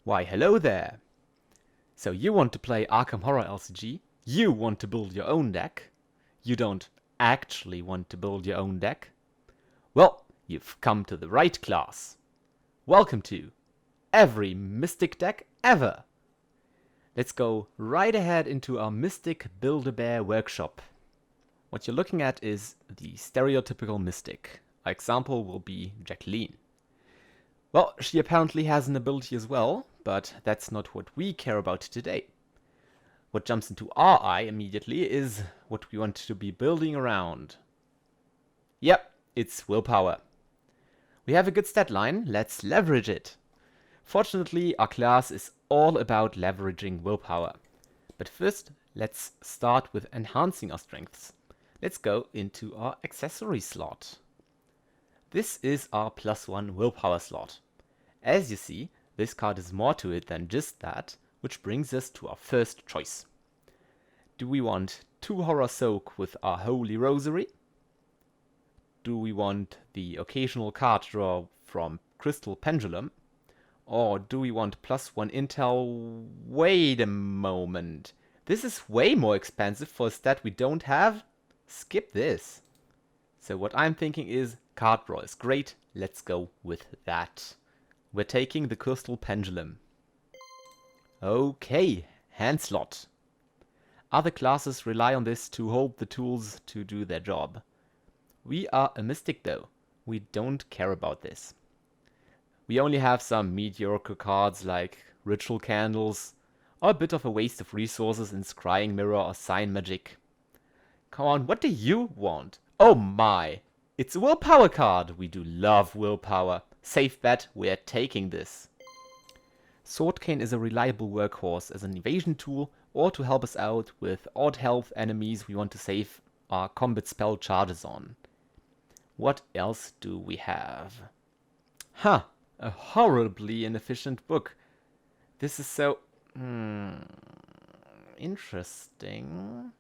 Why, hello there! So you want to play Arkham Horror LCG? You want to build your own deck? You don't actually want to build your own deck? Well, you've come to the right class. Welcome to every Mystic deck ever! Let's go right ahead into our Mystic Build-A-Bear workshop. What you're looking at is the stereotypical Mystic. Our example will be Jacqueline. Well, she apparently has an ability as well, but that's not what we care about today. What jumps into our eye immediately is what we want to be building around. Yep, it's willpower. We have a good stat line, let's leverage it. Fortunately, our class is all about leveraging willpower. But first, let's start with enhancing our strengths. Let's go into our accessory slot. This is our +1 willpower slot. As you see, this card is more to it than just that, which brings us to our first choice. Do we want 2 Horror Soak with our Holy Rosary? Do we want the occasional card draw from Crystal Pendulum? Or do we want +1 intel? Wait a moment. This is way more expensive for a stat we don't have? Skip this. So what I'm thinking is, card draw is great, let's go with that. We're taking the Crystal Pendulum. Okay, Handslot. Other classes rely on this to hold the tools to do their job. We are a Mystic though, we don't care about this. We only have some mediocre cards like Ritual Candles, or a bit of a waste of resources in Scrying Mirror or Sign Magic. Come on, what do you want? Oh my! It's a willpower card! We do love willpower. Safe bet, we're taking this. Swordcane is a reliable workhorse as an evasion tool or to help us out with odd health enemies we want to save our combat spell charges on. What else do we have? Huh, a horribly inefficient book. This is so... interesting.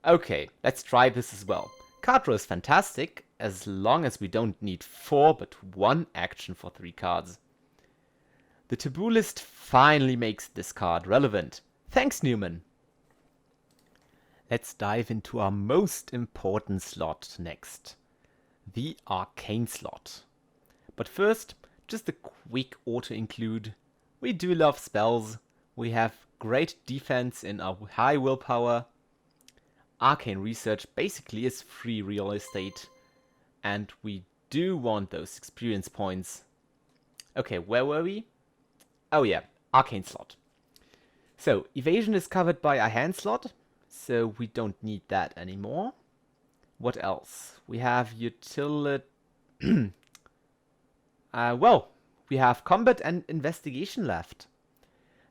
Okay, let's try this as well. Card draw is fantastic, as long as we don't need 4 but 1 action for 3 cards. The taboo list finally makes this card relevant. Thanks, Newman! Let's dive into our most important slot next. The Arcane slot. But first, just a quick auto-include. We do love spells. We have great defense in our high willpower. Arcane research basically is free real estate. And we do want those experience points. Okay, where were we? Oh yeah, Arcane slot. So, evasion is covered by a hand slot, so we don't need that anymore. What else? We have utility... well, we have combat and investigation left.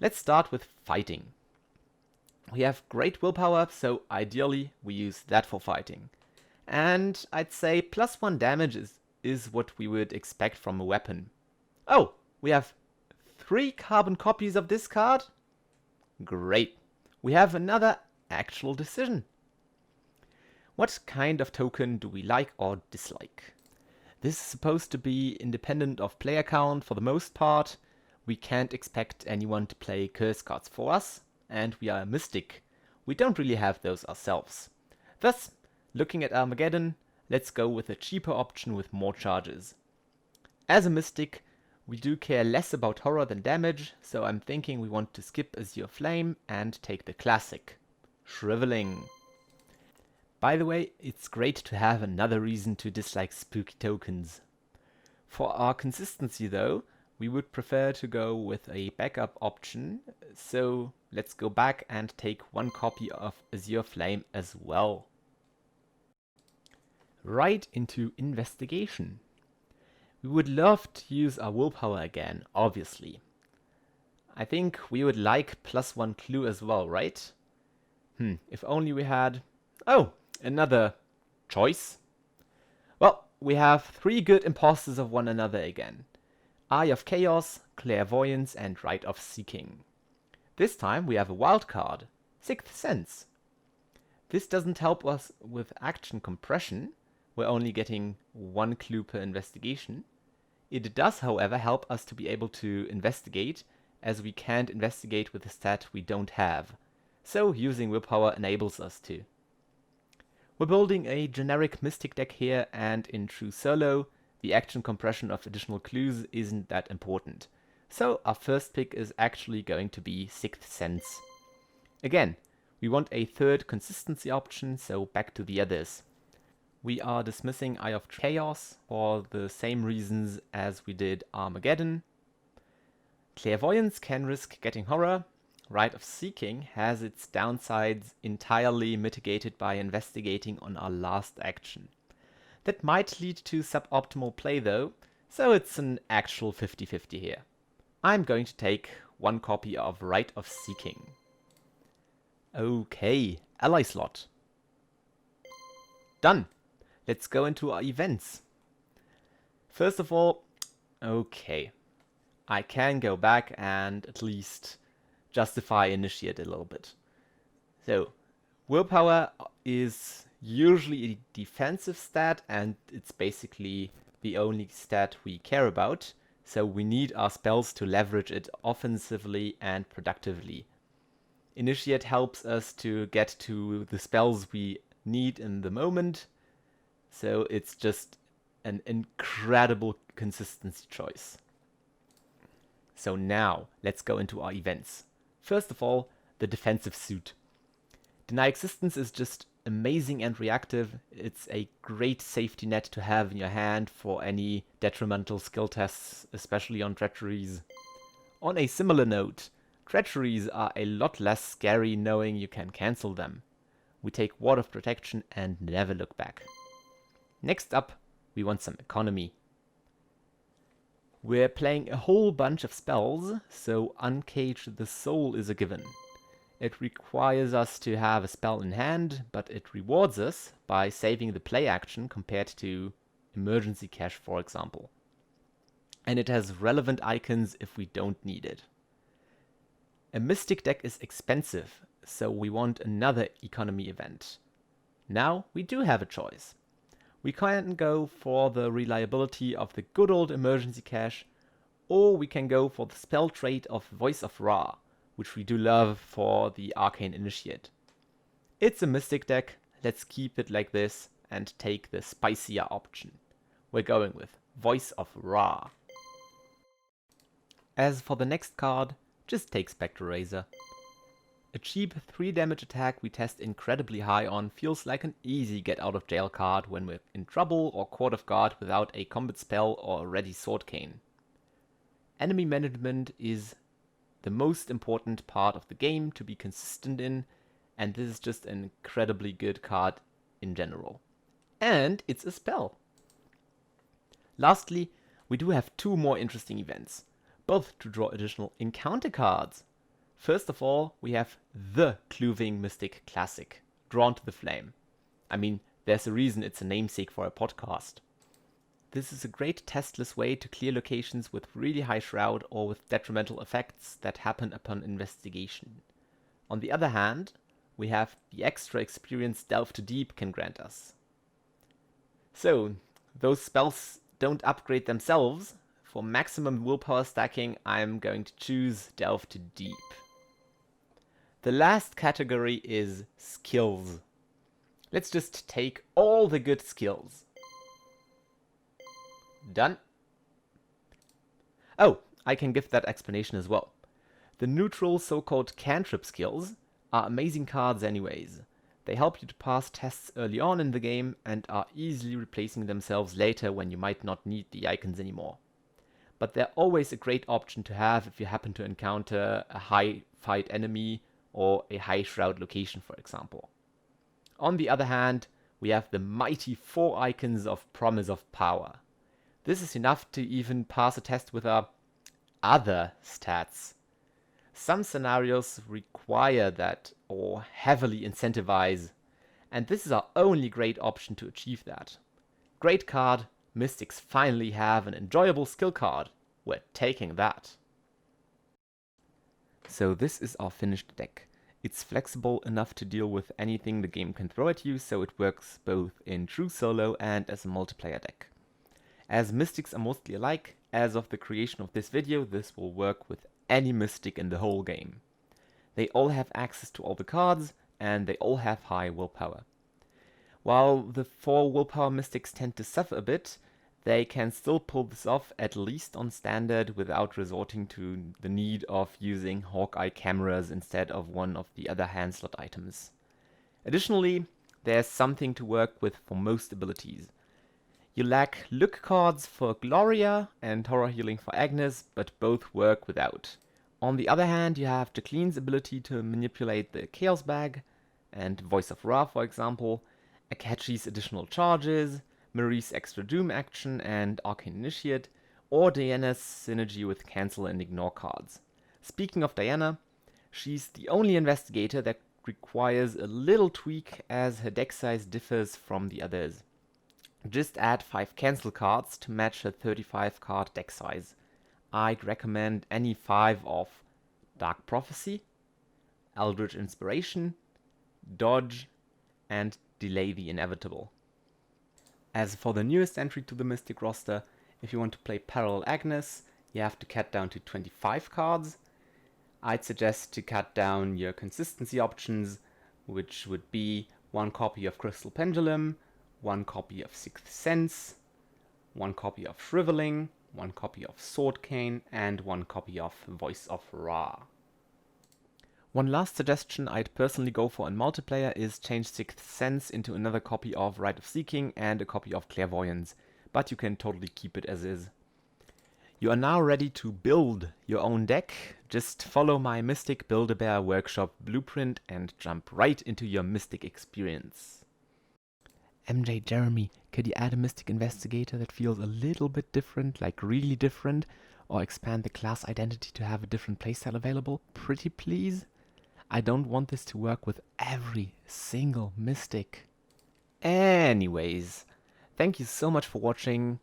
Let's start with fighting. We have great willpower, so ideally we use that for fighting. And I'd say +1 damage is what we would expect from a weapon. Oh, we have 3 carbon copies of this card? Great. We have another actual decision. What kind of token do we like or dislike? This is supposed to be independent of player count for the most part. We can't expect anyone to play curse cards for us, and we are a Mystic. We don't really have those ourselves. Thus, looking at Armageddon, let's go with a cheaper option with more charges. As a Mystic, we do care less about horror than damage, so I'm thinking we want to skip Azure Flame and take the classic, Shriveling. By the way, it's great to have another reason to dislike spooky tokens. For our consistency though, we would prefer to go with a backup option, so let's go back and take 1 copy of Azure Flame as well. Right into investigation. We would love to use our willpower again, obviously. I think we would like +1 clue as well, right? If only we had... Oh, another choice. Well, we have 3 good imposters of one another again. Eye of Chaos, Clairvoyance and Rite of Seeking. This time we have a wild card, Sixth Sense. This doesn't help us with action compression, we're only getting 1 clue per investigation. It does, however, help us to be able to investigate as we can't investigate with a stat we don't have. So using willpower enables us to. We're building a generic Mystic deck here, and in true solo, the action compression of additional clues isn't that important. So our first pick is actually going to be Sixth Sense. Again, we want a third consistency option, so back to the others. We are dismissing Eye of Chaos for the same reasons as we did Armageddon. Clairvoyance can risk getting horror. Rite of Seeking has its downsides entirely mitigated by investigating on our last action. That might lead to suboptimal play though, so it's an actual 50-50 here. I'm going to take one copy of Rite of Seeking. Okay, ally slot. Done. Let's go into our events. First of all, okay, I can go back and at least justify Initiate a little bit. So, willpower is usually a defensive stat, and it's basically the only stat we care about, so we need our spells to leverage it offensively and productively. Initiate helps us to get to the spells we need in the moment, so it's just an incredible consistency choice. So now, let's go into our events. First of all, the defensive suit. Deny Existence is just amazing and reactive. It's a great safety net to have in your hand for any detrimental skill tests, especially on treacheries. On a similar note, treacheries are a lot less scary knowing you can cancel them. We take Ward of Protection and never look back. Next up, we want some economy. We're playing a whole bunch of spells, so Uncage the Soul is a given. It requires us to have a spell in hand, but it rewards us by saving the play action compared to Emergency Cache, for example. And it has relevant icons if we don't need it. A Mystic deck is expensive, so we want another economy event. Now we do have a choice. We can go for the reliability of the good old Emergency Cache, or we can go for the spell trait of Voice of Ra, which we do love for the Arcane Initiate. It's a Mystic deck, let's keep it like this and take the spicier option. We're going with Voice of Ra. As for the next card, just take Spectre Razor. A cheap 3 damage attack we test incredibly high on feels like an easy get out of jail card when we're in trouble or Court of Guard without a combat spell or a ready sword cane. Enemy management is the most important part of the game to be consistent in, and this is just an incredibly good card in general. And it's a spell. Lastly, we do have 2 more interesting events, both to draw additional encounter cards. First of all, we have the Clothing Mystic Classic, Drawn to the Flame. I mean, there's a reason it's a namesake for a podcast. This is a great testless way to clear locations with really high shroud or with detrimental effects that happen upon investigation. On the other hand, we have the extra experience Delve to Deep can grant us. So, those spells don't upgrade themselves. For maximum willpower stacking, I'm going to choose Delve to Deep. The last category is skills. Let's just take all the good skills. Done. Oh, I can give that explanation as well. The neutral so-called cantrip skills are amazing cards anyways. They help you to pass tests early on in the game and are easily replacing themselves later when you might not need the icons anymore. But they're always a great option to have if you happen to encounter a high fight enemy or a high shroud location, for example. On the other hand, we have the mighty 4 icons of Promise of Power. This is enough to even pass a test with our other stats. Some scenarios require that or heavily incentivize, and this is our only great option to achieve that. Great card, Mystics finally have an enjoyable skill card. We're taking that. So this is our finished deck. It's flexible enough to deal with anything the game can throw at you, so it works both in true solo and as a multiplayer deck. As Mystics are mostly alike, as of the creation of this video, this will work with any Mystic in the whole game. They all have access to all the cards, and they all have high willpower. While the 4 willpower Mystics tend to suffer a bit, they can still pull this off, at least on standard, without resorting to the need of using Hawkeye cameras instead of one of the other Handslot items. Additionally, there's something to work with for most abilities. You lack Look cards for Gloria and Horror Healing for Agnes, but both work without. On the other hand, you have Jacqueline's ability to manipulate the Chaos Bag, and Voice of Ra, for example, Akachi's additional charges, Marie's extra Doom action and Arcane Initiate, or Diana's synergy with Cancel and Ignore cards. Speaking of Diana, she's the only investigator that requires a little tweak as her deck size differs from the others. Just add 5 cancel cards to match her 35 card deck size. I'd recommend any 5 of Dark Prophecy, Eldritch Inspiration, Dodge, and Delay the Inevitable. As for the newest entry to the Mystic roster, if you want to play Parallel Agnes, you have to cut down to 25 cards. I'd suggest to cut down your consistency options, which would be 1 copy of Crystal Pendulum, 1 copy of Sixth Sense, 1 copy of Shriveling, 1 copy of Sword Cane, and 1 copy of Voice of Ra. One last suggestion I'd personally go for in multiplayer is change Sixth Sense into another copy of Rite of Seeking and a copy of Clairvoyance, but you can totally keep it as is. You are now ready to build your own deck. Just follow my Mystic Build-A-Bear workshop blueprint and jump right into your Mystic experience. MJ Jeremy, could you add a Mystic Investigator that feels a little bit different, like really different, or expand the class identity to have a different playstyle available? Pretty please? I don't want this to work with every single Mystic. Anyways, thank you so much for watching.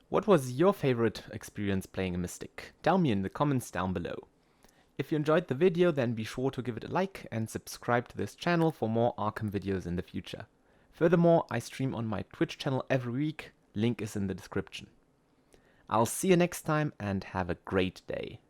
What was your favorite experience playing a Mystic? Tell me in the comments down below. If you enjoyed the video, then be sure to give it a like and subscribe to this channel for more Arkham videos in the future. Furthermore, I stream on my Twitch channel every week, link is in the description. I'll see you next time and have a great day.